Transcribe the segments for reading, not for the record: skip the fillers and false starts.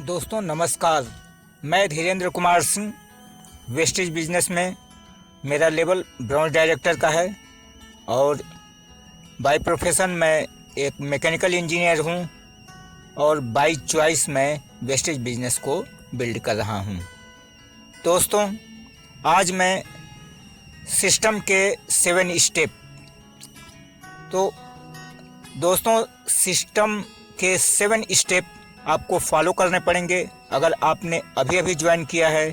दोस्तों नमस्कार। मैं धीरेन्द्र कुमार सिंह वेस्टेज बिजनेस में मेरा लेवल ब्रांच डायरेक्टर का है और बाय प्रोफेशन मैं एक मैकेनिकल इंजीनियर हूं और बाय चॉइस मैं वेस्टेज बिजनेस को बिल्ड कर रहा हूं। दोस्तों आज मैं सिस्टम के 7 स्टेप दोस्तों सिस्टम के 7 स्टेप आपको फॉलो करने पड़ेंगे। अगर आपने अभी ज्वाइन किया है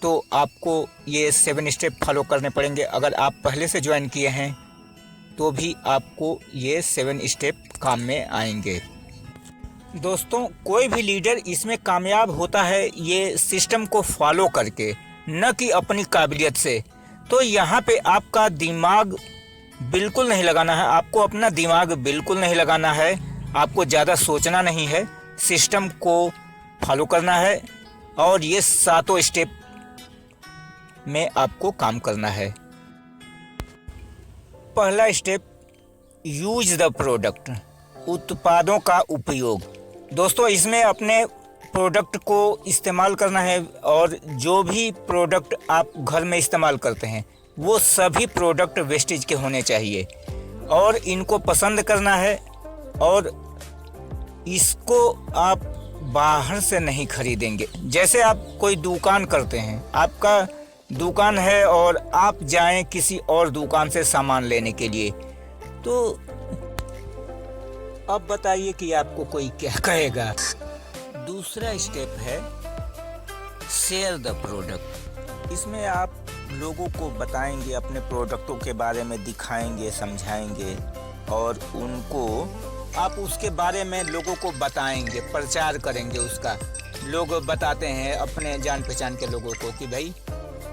तो आपको ये 7 स्टेप फॉलो करने पड़ेंगे। अगर आप पहले से ज्वाइन किए हैं तो भी आपको ये 7 स्टेप काम में आएंगे। दोस्तों कोई भी लीडर इसमें कामयाब होता है ये सिस्टम को फॉलो करके, न कि अपनी काबिलियत से। तो यहाँ पे आपका दिमाग बिल्कुल नहीं लगाना है, आपको अपना दिमाग बिल्कुल नहीं लगाना है, आपको ज़्यादा सोचना नहीं है, सिस्टम को फॉलो करना है और ये 7 स्टेप में आपको काम करना है। पहला स्टेप, यूज द प्रोडक्ट, उत्पादों का उपयोग। दोस्तों इसमें अपने प्रोडक्ट को इस्तेमाल करना है और जो भी प्रोडक्ट आप घर में इस्तेमाल करते हैं वो सभी प्रोडक्ट वेस्टेज के होने चाहिए और इनको पसंद करना है और इसको आप बाहर से नहीं खरीदेंगे। जैसे आप कोई दुकान करते हैं, आपका दुकान है और आप जाएं किसी और दुकान से सामान लेने के लिए, तो अब बताइए कि आपको कोई क्या कहेगा। दूसरा स्टेप है शेयर द प्रोडक्ट। इसमें आप लोगों को बताएंगे, अपने प्रोडक्टों के बारे में दिखाएंगे, समझाएंगे और उनको आप उसके बारे में लोगों को बताएंगे, प्रचार करेंगे उसका। लोग बताते हैं अपने जान पहचान के लोगों को कि भाई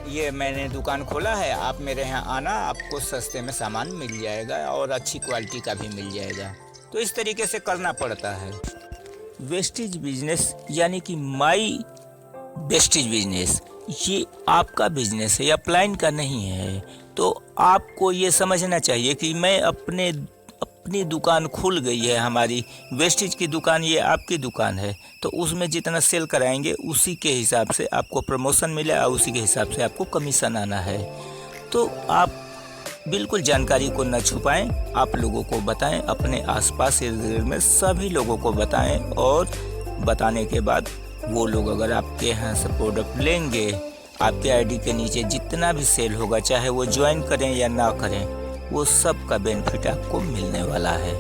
ये मैंने दुकान खोला है, आप मेरे यहाँ आना, आपको सस्ते में सामान मिल जाएगा और अच्छी क्वालिटी का भी मिल जाएगा। तो इस तरीके से करना पड़ता है। वेस्टेज बिजनेस यानी कि माई वेस्टेज बिजनेस, ये आपका बिजनेस है, अपलाइन का नहीं है। तो आपको ये समझना चाहिए कि मैं अपनी दुकान खुल गई है, हमारी वेस्टेज की दुकान, ये आपकी दुकान है, तो उसमें जितना सेल कराएंगे उसी के हिसाब से आपको प्रमोशन मिले और उसी के हिसाब से आपको कमीशन आना है। तो आप बिल्कुल जानकारी को न छुपाएं, आप लोगों को बताएं, अपने आसपास इर्द-गिर्द में सभी लोगों को बताएं और बताने के बाद वो लोग अगर आपके यहाँ से प्रोडक्ट लेंगे, आपके आईडी के नीचे जितना भी सेल होगा, चाहे वो ज्वाइन करें या ना करें, वो सब का बेनिफिट आपको मिलने वाला है।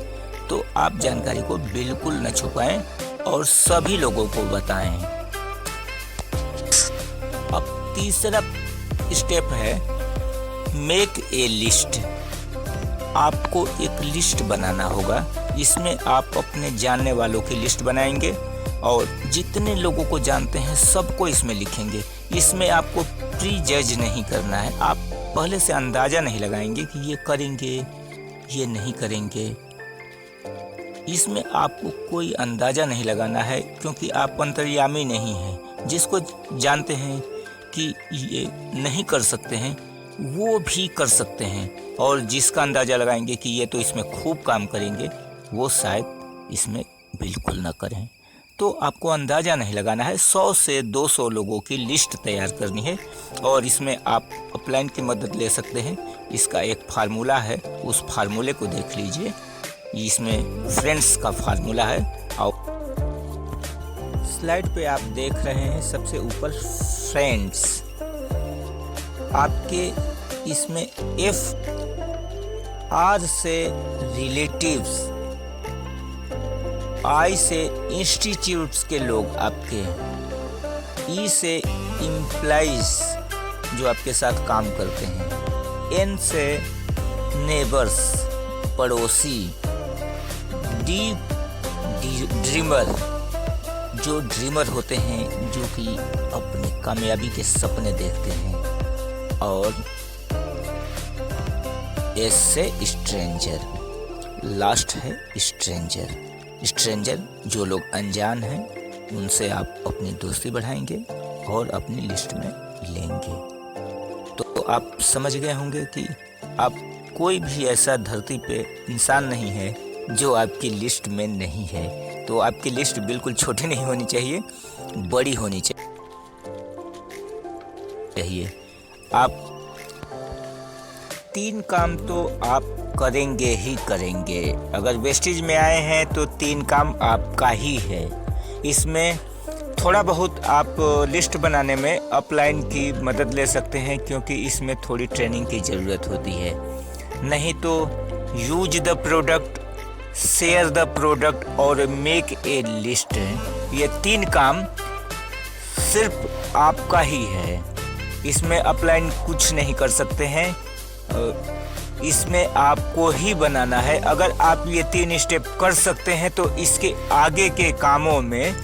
तो आप जानकारी को बिल्कुल न छुपाएं और सभी लोगों को बताएं। अब तीसरा स्टेप है मेक ए लिस्ट। आपको एक लिस्ट बनाना होगा। इसमें आप अपने जानने वालों की लिस्ट बनाएंगे और जितने लोगों को जानते हैं सबको इसमें लिखेंगे। इसमें आपको प्री जज नहीं करना है, आप पहले से अंदाज़ा नहीं लगाएंगे कि ये करेंगे ये नहीं करेंगे। इसमें आपको कोई अंदाज़ा नहीं लगाना है क्योंकि आप अंतर्यामी नहीं हैं। जिसको जानते हैं कि ये नहीं कर सकते हैं वो भी कर सकते हैं और जिसका अंदाज़ा लगाएंगे कि ये तो इसमें खूब काम करेंगे वो शायद इसमें बिल्कुल ना करें। तो आपको अंदाज़ा नहीं लगाना है, 100 से 200 लोगों की लिस्ट तैयार करनी है और इसमें आप अपलाइन की मदद ले सकते हैं। इसका एक फार्मूला है, उस फार्मूले को देख लीजिए। इसमें फ्रेंड्स का फार्मूला है और स्लाइड पे आप देख रहे हैं सबसे ऊपर फ्रेंड्स। आपके इसमें F R से रिलेटिव्स, I से इंस्टीट्यूट्स के लोग आपके, E से इम्प्लाइज जो आपके साथ काम करते हैं, N से नेबर्स पड़ोसी, D ड्रीमर जो ड्रीमर होते हैं जो कि अपनी कामयाबी के सपने देखते हैं और S से स्ट्रेंजर, लास्ट है स्ट्रेंजर। स्ट्रेंजर जो लोग अनजान हैं उनसे आप अपनी दोस्ती बढ़ाएंगे और अपनी लिस्ट में लेंगे। तो आप समझ गए होंगे कि आप कोई भी ऐसा धरती पे इंसान नहीं है जो आपकी लिस्ट में नहीं है। तो आपकी लिस्ट बिल्कुल छोटी नहीं होनी चाहिए, बड़ी होनी चाहिए। आप 3 काम तो आप करेंगे ही करेंगे। अगर वेस्टेज में आए हैं तो 3 काम आपका ही है। इसमें थोड़ा बहुत आप लिस्ट बनाने में अपलाइन की मदद ले सकते हैं, क्योंकि इसमें थोड़ी ट्रेनिंग की ज़रूरत होती है। नहीं तो use the product, share the product और मेक ए लिस्ट, ये 3 काम सिर्फ आपका ही है। इसमें अपलाइन कुछ नहीं कर सकते हैं, इसमें आपको ही बनाना है। अगर आप ये 3 स्टेप कर सकते हैं तो इसके आगे के कामों में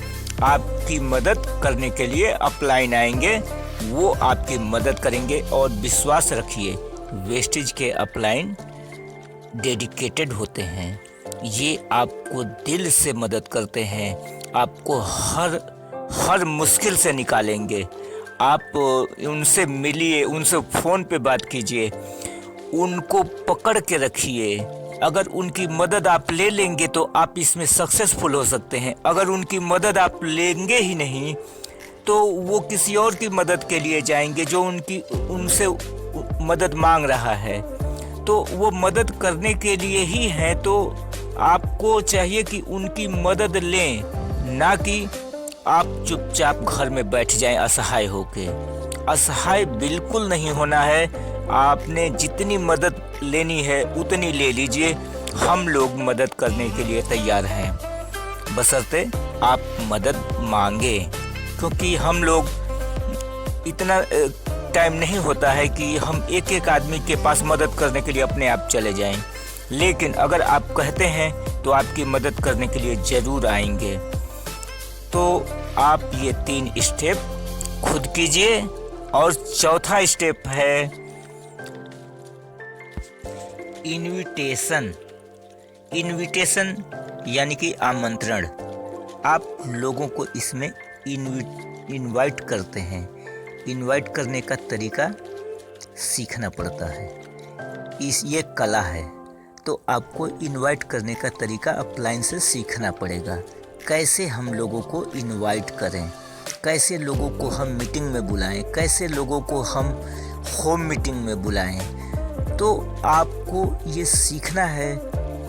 आपकी मदद करने के लिए अपलाइन आएंगे, वो आपकी मदद करेंगे। और विश्वास रखिए, वेस्टेज के अपलाइन डेडिकेटेड होते हैं। ये आपको दिल से मदद करते हैं, आपको हर मुश्किल से निकालेंगे। आप उनसे मिलिए, उनसे फ़ोन पे बात कीजिए, उनको पकड़ के रखिए। अगर उनकी मदद आप ले लेंगे तो आप इसमें सक्सेसफुल हो सकते हैं। अगर उनकी मदद आप लेंगे ही नहीं तो वो किसी और की मदद के लिए जाएंगे जो उनसे मदद मांग रहा है। तो वो मदद करने के लिए ही है, तो आपको चाहिए कि उनकी मदद लें, ना कि आप चुपचाप घर में बैठ जाएं असहाय होके। असहाय बिल्कुल नहीं होना है। आपने जितनी मदद लेनी है उतनी ले लीजिए, हम लोग मदद करने के लिए तैयार हैं, बशर्ते आप मदद मांगे। क्योंकि हम लोग इतना टाइम नहीं होता है कि हम एक एक आदमी के पास मदद करने के लिए अपने आप चले जाएं। लेकिन अगर आप कहते हैं तो आपकी मदद करने के लिए ज़रूर आएंगे। तो आप ये 3 स्टेप खुद कीजिए। और चौथा स्टेप है इनविटेशन यानी कि आमंत्रण। आप लोगों को इसमें इनवाइट करते हैं। इनवाइट करने का तरीका सीखना पड़ता है, ये कला है। तो आपको इनवाइट करने का तरीका अपलाइन से सीखना पड़ेगा। कैसे हम लोगों को इनवाइट करें, कैसे लोगों को हम मीटिंग में बुलाएं, कैसे लोगों को हम होम मीटिंग में बुलाएं। तो आपको ये सीखना है।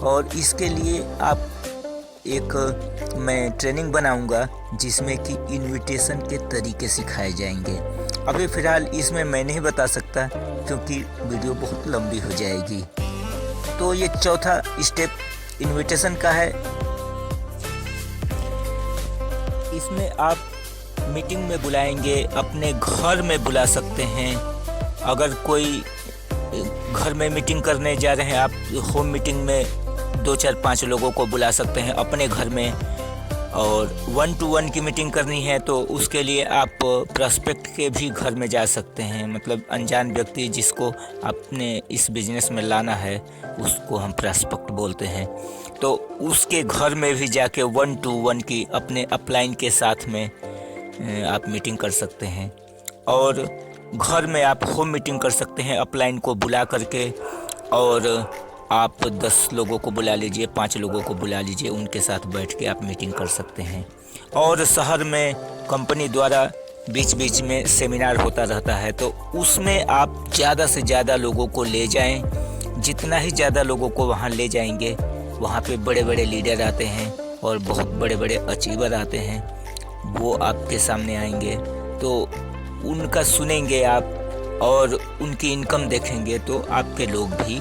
और इसके लिए आप मैं ट्रेनिंग बनाऊंगा जिसमें कि इनविटेशन के तरीके सिखाए जाएंगे। अभी फ़िलहाल इसमें मैं नहीं बता सकता क्योंकि वीडियो बहुत लंबी हो जाएगी। तो ये चौथा स्टेप इनविटेशन का है। इसमें आप मीटिंग में बुलाएंगे, अपने घर में बुला सकते हैं। अगर कोई घर में मीटिंग करने जा रहे हैं, आप होम मीटिंग में 2, 4, 5 लोगों को बुला सकते हैं अपने घर में। और 1 to 1 की मीटिंग करनी है तो उसके लिए आप प्रॉस्पेक्ट के भी घर में जा सकते हैं। मतलब अनजान व्यक्ति जिसको आपने इस बिज़नेस में लाना है उसको हम प्रॉस्पेक्ट बोलते हैं। तो उसके घर में भी जाके 1 to 1 की अपने अपलाइन के साथ में आप मीटिंग कर सकते हैं। और घर में आप होम मीटिंग कर सकते हैं अपलाइन को बुला करके। और आप 10 लोगों को बुला लीजिए, 5 लोगों को बुला लीजिए, उनके साथ बैठ के आप मीटिंग कर सकते हैं। और शहर में कंपनी द्वारा बीच बीच में सेमिनार होता रहता है, तो उसमें आप ज़्यादा से ज़्यादा लोगों को ले जाएं। जितना ही ज़्यादा लोगों को वहाँ ले जाएंगे, वहाँ पे बड़े बड़े लीडर आते हैं और बहुत बड़े बड़े अचीवर आते हैं। वो आपके सामने आएंगे तो उनका सुनेंगे आप और उनकी इनकम देखेंगे, तो आपके लोग भी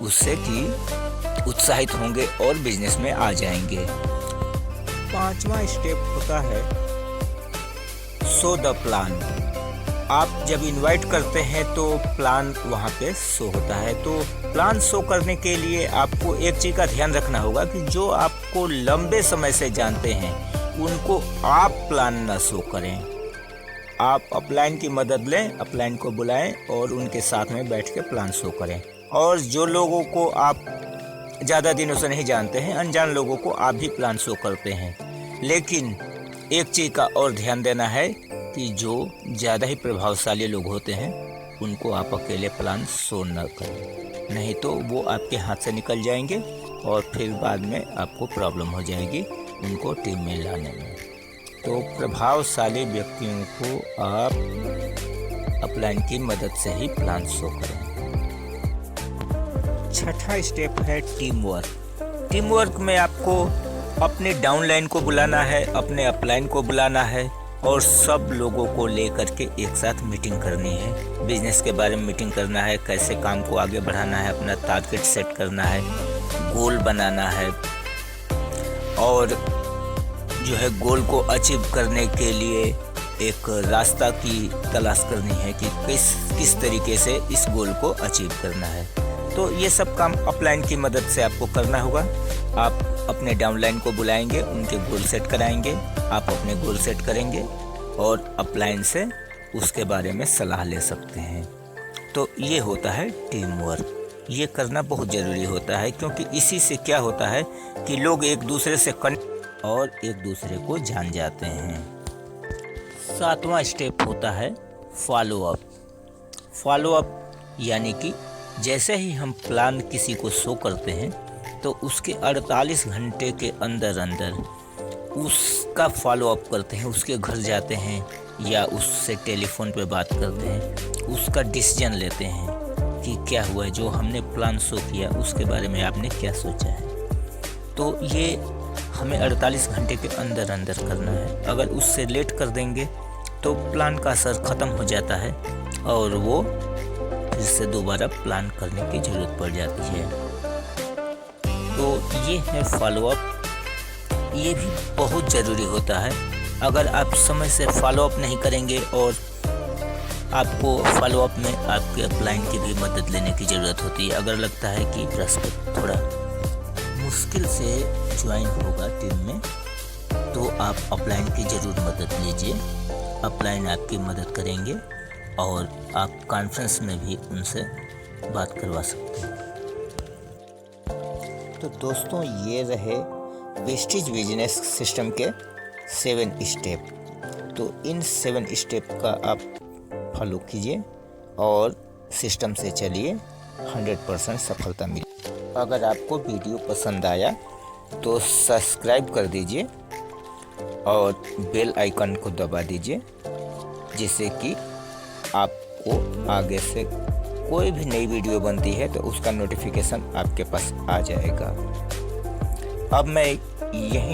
उससे कि उत्साहित होंगे और बिजनेस में आ जाएंगे। 5वां स्टेप होता है शो द प्लान। आप जब इनवाइट करते हैं तो प्लान वहाँ पे शो होता है। तो प्लान शो करने के लिए आपको एक चीज़ का ध्यान रखना होगा कि जो आपको लंबे समय से जानते हैं उनको आप प्लान ना शो करें। आप अपलाइन की मदद लें, अपलाइन को बुलाएं और उनके साथ में बैठ के प्लान शो करें। और जो लोगों को आप ज़्यादा दिनों से नहीं जानते हैं, अनजान लोगों को आप भी प्लान शो करते हैं। लेकिन एक चीज़ का और ध्यान देना है कि जो ज़्यादा ही प्रभावशाली लोग होते हैं उनको आप अकेले प्लान शो न करें, नहीं तो वो आपके हाथ से निकल जाएंगे और फिर बाद में आपको प्रॉब्लम हो जाएगी। उनको टीम में लाने में। तो प्रभावशाली व्यक्तियों को आप अपलाइन की मदद से ही प्लान शो करें। छठा स्टेप है टीम वर्क। टीम वर्क में आपको अपने डाउनलाइन को बुलाना है, अपने अपलाइन को बुलाना है और सब लोगों को लेकर के एक साथ मीटिंग करनी है। बिजनेस के बारे में मीटिंग करना है, कैसे काम को आगे बढ़ाना है, अपना टारगेट सेट करना है, गोल बनाना है और जो है गोल को अचीव करने के लिए एक रास्ता की तलाश करनी है कि किस तरीके से इस गोल को अचीव करना है। तो ये सब काम अपलाइन की मदद से आपको करना होगा। आप अपने डाउनलाइन को बुलाएंगे, उनके गोल सेट कराएंगे, आप अपने गोल सेट करेंगे और अपलाइन से उसके बारे में सलाह ले सकते हैं। तो ये होता है टीम वर्क। ये करना बहुत ज़रूरी होता है क्योंकि इसी से क्या होता है कि लोग एक दूसरे से कनेक्ट और एक दूसरे को जान जाते हैं। सातवां स्टेप होता है फॉलो अप। फॉलो अप यानी कि जैसे ही हम प्लान किसी को शो करते हैं तो उसके 48 घंटे के अंदर उसका फॉलो अप करते हैं, उसके घर जाते हैं या उससे टेलीफोन पे बात करते हैं, उसका डिसीजन लेते हैं कि क्या हुआ है, जो हमने प्लान शो किया उसके बारे में आपने क्या सोचा है। तो ये हमें 48 घंटे के अंदर करना है। अगर उससे लेट कर देंगे तो प्लान का असर ख़त्म हो जाता है और वो फिर से दोबारा प्लान करने की ज़रूरत पड़ जाती है। तो ये है फॉलो अप। ये भी बहुत ज़रूरी होता है। अगर आप समय से फॉलो अप नहीं करेंगे और आपको फॉलो अप में आपके अपलाइन की भी मदद लेने की ज़रूरत होती है। अगर लगता है कि बृहस्पति थोड़ा मुश्किल से ज्वाइन होगा टीम में तो आप अपलाइन की ज़रूर मदद लीजिए। अपलाइन आपकी मदद करेंगे और आप कॉन्फ्रेंस में भी उनसे बात करवा सकते हैं। तो दोस्तों ये रहे वेस्टेज बिजनेस सिस्टम के 7 स्टेप। तो इन 7 स्टेप का आप फॉलो कीजिए और सिस्टम से चलिए, 100% सफलता मिले। अगर आपको वीडियो पसंद आया तो सब्सक्राइब कर दीजिए और बेल आइकन को दबा दीजिए जिससे कि आपको आगे से कोई भी नई वीडियो बनती है तो उसका नोटिफिकेशन आपके पास आ जाएगा। अब मैं यहीं